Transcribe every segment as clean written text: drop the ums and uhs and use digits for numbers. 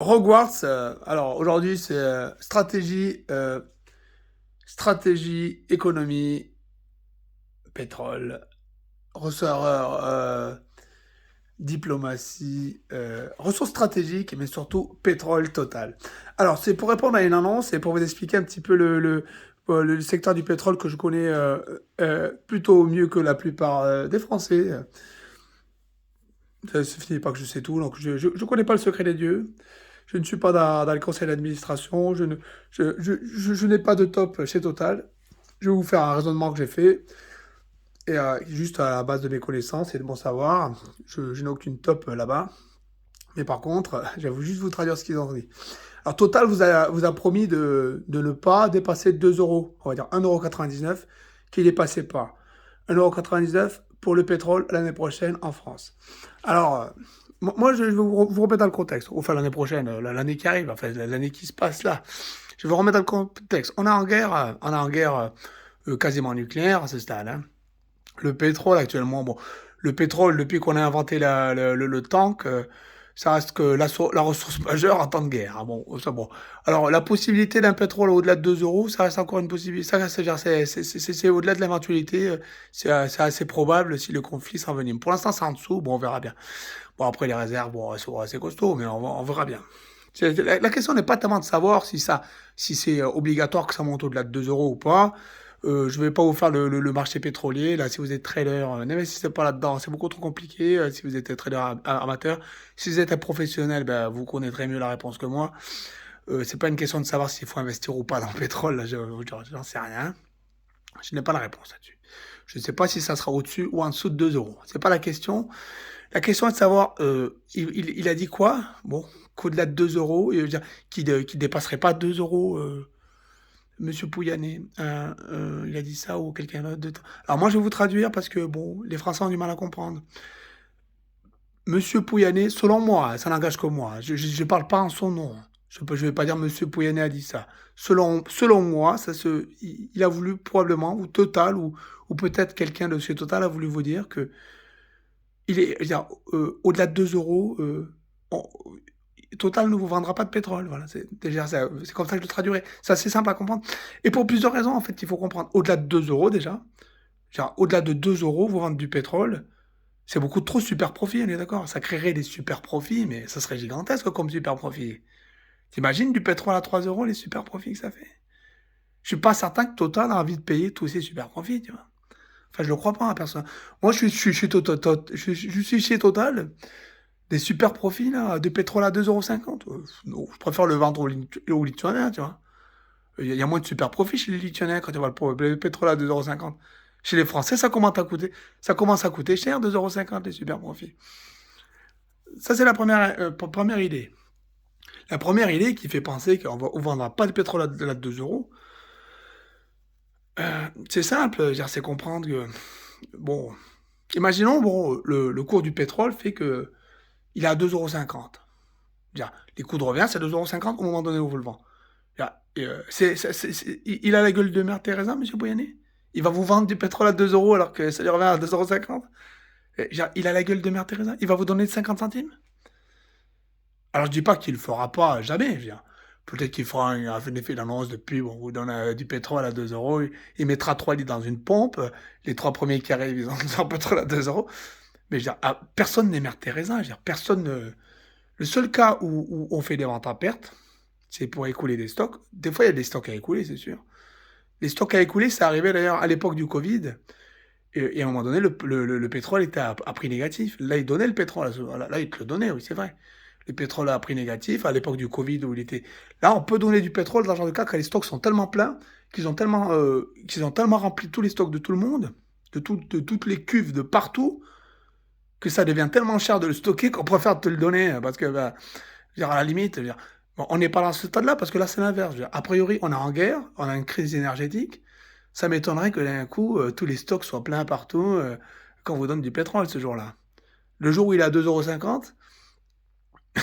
Hogwarts, alors aujourd'hui c'est stratégie, économie, pétrole, ressorts, diplomatie, ressources stratégiques, mais surtout pétrole total. Alors c'est pour répondre à une annonce et pour vous expliquer un petit peu le secteur du pétrole que je connais plutôt mieux que la plupart des Français. Ça finit pas que je sais tout, donc je connais pas le secret des dieux. Je ne suis pas dans le conseil d'administration, je n'ai pas de top chez Total. Je vais vous faire un raisonnement que j'ai fait, et juste à la base de mes connaissances et de mon savoir, je n'ai aucune top là-bas. Mais par contre, je vais juste vous traduire ce qu'ils ont dit. Alors Total vous a promis de ne pas dépasser 2 euros, on va dire 1,99 € qui ne dépassait pas. 1,99 € pour le pétrole l'année prochaine en France. Alors, moi, je vais vous remettre dans le contexte. Enfin, l'année prochaine, l'année qui arrive, enfin, l'année qui se passe là. Je vais vous remettre dans le contexte. On est en guerre quasiment nucléaire à ce stade, hein. Le pétrole actuellement, bon, le pétrole, depuis qu'on a inventé le tank, ça reste que la ressource majeure en temps de guerre, hein. Bon, ça, bon. Alors, la possibilité d'un pétrole au-delà de 2 euros, ça reste encore une possibilité. Ça reste, c'est au-delà de l'éventualité. C'est assez probable si le conflit s'envenime. Pour l'instant, c'est en dessous. Bon, on verra bien. Bon, après, les réserves, bon, elles sont assez costauds, mais on verra bien. La question n'est pas tellement de savoir si c'est obligatoire que ça monte au-delà de 2 euros ou pas. Je vais pas vous faire le marché pétrolier. Là, si vous êtes trader, n'investissez pas là-dedans. C'est beaucoup trop compliqué. Si vous êtes trader amateur, si vous êtes un professionnel, ben, vous connaîtrez mieux la réponse que moi. C'est pas une question de savoir s'il faut investir ou pas dans le pétrole. Là, j'en sais rien. Je n'ai pas la réponse là-dessus. Je ne sais pas si ça sera au-dessus ou en dessous de 2 euros. C'est pas la question. La question est de savoir, il a dit quoi? Bon, qu'au-delà de 2 euros, il veut dire qu'il dépasserait pas 2 euros, Monsieur Pouyanné. Il a dit ça ou quelqu'un d'autre. Alors moi, je vais vous traduire parce que, bon, les Français ont du mal à comprendre. Monsieur Pouyanné, selon moi, ça n'engage que moi. Je parle pas en son nom. Je ne vais pas dire Monsieur Pouyanné a dit ça. Selon moi, il a voulu probablement, ou Total, ou peut-être quelqu'un de chez Total a voulu vous dire que au-delà de 2 euros, on- Total ne vous vendra pas de pétrole. Voilà, c'est comme ça que je le traduirai. C'est assez simple à comprendre. Et pour plusieurs raisons, en fait, il faut comprendre. Au-delà de 2 euros déjà, au-delà de 2 euros, vous vendre du pétrole, c'est beaucoup trop super profit, on est d'accord? Ça créerait des super profits, mais ça serait gigantesque comme super profit. T'imagines du pétrole à 3 euros, les super profits que ça fait? Je suis pas certain que Total a envie de payer tous ces super profits, tu vois. Enfin, je le crois pas, personne. Moi, je suis chez Total. Des super profits, là, de pétrole à 2,50 €. Non, je préfère le vendre aux Lituaniens, tu vois. Il y a moins de super profits chez les Lituaniens quand tu vois le pétrole à 2,50 €. Chez les Français, ça commence à coûter cher, 2,50 € les super profits. Ça, c'est la première idée. La première idée qui fait penser qu'on ne vendra pas de pétrole à 2 euros, c'est simple, c'est comprendre que, bon, imaginons, bon, le cours du pétrole fait que il est à 2,50 €. Les coûts de revient, c'est 2,50 € au moment donné où vous le vendez. Il a la gueule de mère Teresa, monsieur Boyané. Il va vous vendre du pétrole à 2 euros alors que ça lui revient à 2,50 €. Il a la gueule de mère Teresa. Il va vous donner 50 centimes. Alors je dis pas qu'il le fera pas jamais. Peut-être qu'il fera un effet d'annonce de pub, on vous donne du pétrole à 2 euros, il mettra 3 litres dans une pompe, les 3 premiers qui arrivent, ils ont le pétrole à 2 euros. Mais personne n'est mère Teresa. Personne ne... Le seul cas où on fait des ventes à perte, c'est pour écouler des stocks. Des fois, il y a des stocks à écouler, c'est sûr. Les stocks à écouler, c'est arrivé d'ailleurs à l'époque du Covid. Et à un moment donné, le pétrole était à prix négatif. Là, il donnait le pétrole. Là, il te le donnait, oui, c'est vrai. Le pétrole à prix négatif, à l'époque du Covid où il était... Là, on peut donner du pétrole dans ce genre de cas quand les stocks sont tellement pleins qu'ils ont tellement rempli tous les stocks de tout le monde, de toutes les cuves de partout, que ça devient tellement cher de le stocker qu'on préfère te le donner. Parce que, bah, à la limite, bon, on n'est pas dans ce stade-là parce que là, c'est l'inverse. A priori, on est en guerre, on a une crise énergétique. Ça m'étonnerait que d'un coup, tous les stocks soient pleins partout quand on vous donne du pétrole ce jour-là. Le jour où il est à 2,50 €,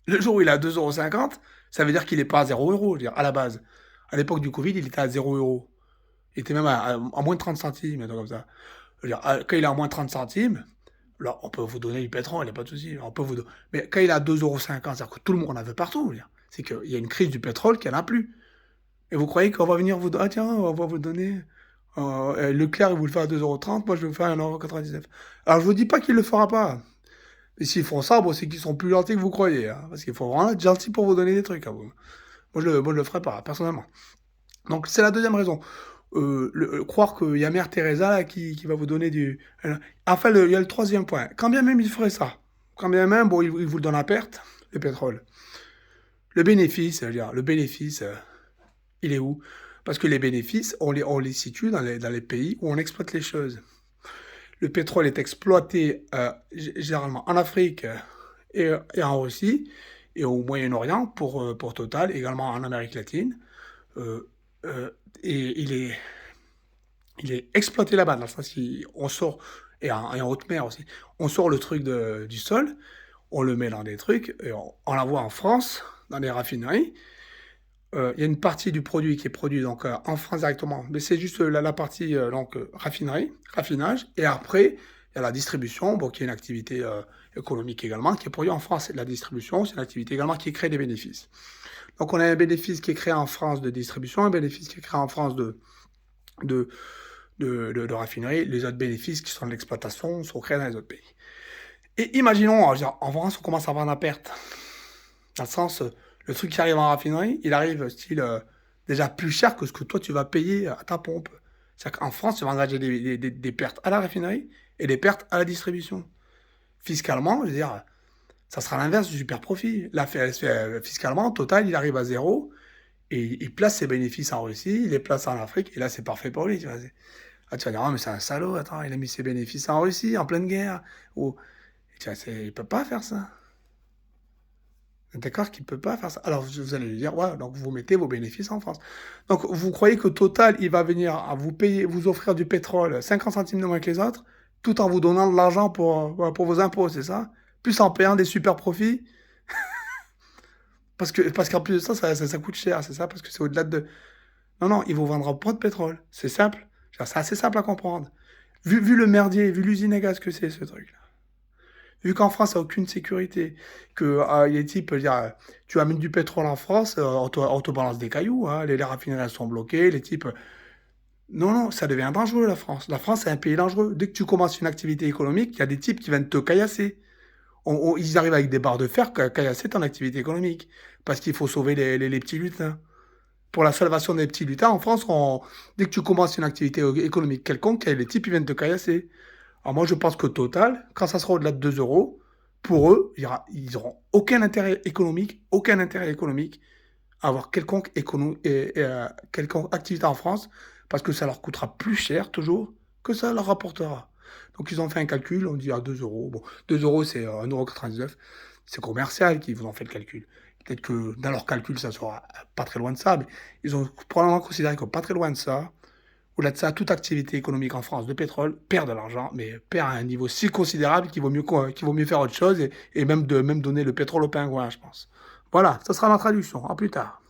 le jour où il est à 2,50 €, ça veut dire qu'il n'est pas à 0 euros, à la base. À l'époque du Covid, il était à 0 euros. Il était même à moins de 30 centimes, un truc comme ça. Quand il est à moins de 30 centimes, Là, on peut vous donner du pétrole, il n'y a pas de souci. On peut vous mais quand il est à 2,50 €, c'est-à-dire que tout le monde en veut partout, je veux dire. C'est qu'il y a une crise du pétrole qu'il n'y en a plus. Et vous croyez qu'on va venir vous «Ah tiens, on va vous donner, Leclerc, il vous le fait à 2,30 €, moi je vais vous faire à 1,99 €». Alors je vous dis pas qu'il le fera pas. Et s'ils font ça, bon, c'est qu'ils sont plus gentils que vous croyez, hein, parce qu'il faut vraiment être gentil pour vous donner des trucs à vous. Moi je le ferai pas, personnellement. Donc c'est la deuxième raison. Croire qu'il y a Mère Teresa là, qui va vous donner du... Enfin, il y a le troisième point. Quand bien même il ferait ça, quand bien même, bon, il vous le donne à perte, le pétrole. Le bénéfice, c'est-à-dire, le bénéfice, il est où? Parce que les bénéfices, on les situe dans les pays où on exploite les choses. Le pétrole est exploité généralement en Afrique et en Russie et au Moyen-Orient pour Total, également en Amérique latine. Euh, et il est exploité là-bas, dans le sens qu'on sort, et en haute mer aussi, on sort le truc du sol, on le met dans des trucs, et on l'envoie en France, dans des raffineries. Il y a une partie du produit qui est produit donc, en France directement, mais c'est juste la partie donc, raffinerie, raffinage, et après, il y a la distribution, bon, qui est une activité économique également, qui est produite en France. Et la distribution, c'est une activité également qui crée des bénéfices. Donc on a un bénéfice qui est créé en France de distribution, un bénéfice qui est créé en France de, de raffinerie. Les autres bénéfices qui sont de l'exploitation sont créés dans les autres pays. Et imaginons, en France, on commence à avoir la perte. Dans le sens, le truc qui arrive en raffinerie, il arrive style déjà plus cher que ce que toi tu vas payer à ta pompe. C'est-à-dire qu'en France, tu vas engager des pertes à la raffinerie et des pertes à la distribution. Fiscalement, je veux dire, ça sera l'inverse du super profit. Là, fiscalement, Total, il arrive à zéro et il place ses bénéfices en Russie, il les place en Afrique et là, c'est parfait pour lui. Tu vois. Ah, tu vas dire, ah, mais c'est un salaud, attends, il a mis ses bénéfices en Russie, en pleine guerre. Ou, tu vois, il peut pas faire ça. D'accord qu'il ne peut pas faire ça. Alors, vous allez lui dire, ouais, donc vous mettez vos bénéfices en France. Donc, vous croyez que Total, il va venir à vous payer, vous offrir du pétrole 50 centimes de moins que les autres, tout en vous donnant de l'argent pour vos impôts, c'est ça? Plus en payant des super profits? Parce qu'en plus de ça, ça coûte cher, c'est ça? Parce que c'est au-delà de... Non, non, il vous vendra pas de pétrole. C'est simple. C'est assez simple à comprendre. Vu le merdier, vu l'usine à gaz que c'est, ce truc-là. Vu qu'en France, il n'y a aucune sécurité, que les types, je veux dire, tu amènes du pétrole en France, on te balance des cailloux, hein, les raffineries sont bloquées, les types... Non, non, ça devient dangereux, la France. La France, c'est un pays dangereux. Dès que tu commences une activité économique, il y a des types qui viennent te caillasser. Ils arrivent avec des barres de fer caillasser ton activité économique. Parce qu'il faut sauver les petits lutins. Pour la salvation des petits lutins, en France, dès que tu commences une activité économique quelconque, les types ils viennent te caillasser. Alors moi, je pense que Total, quand ça sera au-delà de 2 euros, pour eux, ils n'auront aucun intérêt économique à avoir quelconque activité en France, parce que ça leur coûtera plus cher, toujours, que ça leur rapportera. Donc ils ont fait un calcul, on dit à 2 euros. Bon, 2 euros, c'est 1,99 €. C'est commercial qui vous ont fait le calcul. Peut-être que dans leur calcul, ça sera pas très loin de ça, mais ils ont probablement considéré que pas très loin de ça. Au-delà de ça, toute activité économique en France de pétrole perd de l'argent, mais perd à un niveau si considérable qu'il vaut mieux faire autre chose et même donner le pétrole aux pingouins, je pense. Voilà, ça sera ma traduction. À plus tard.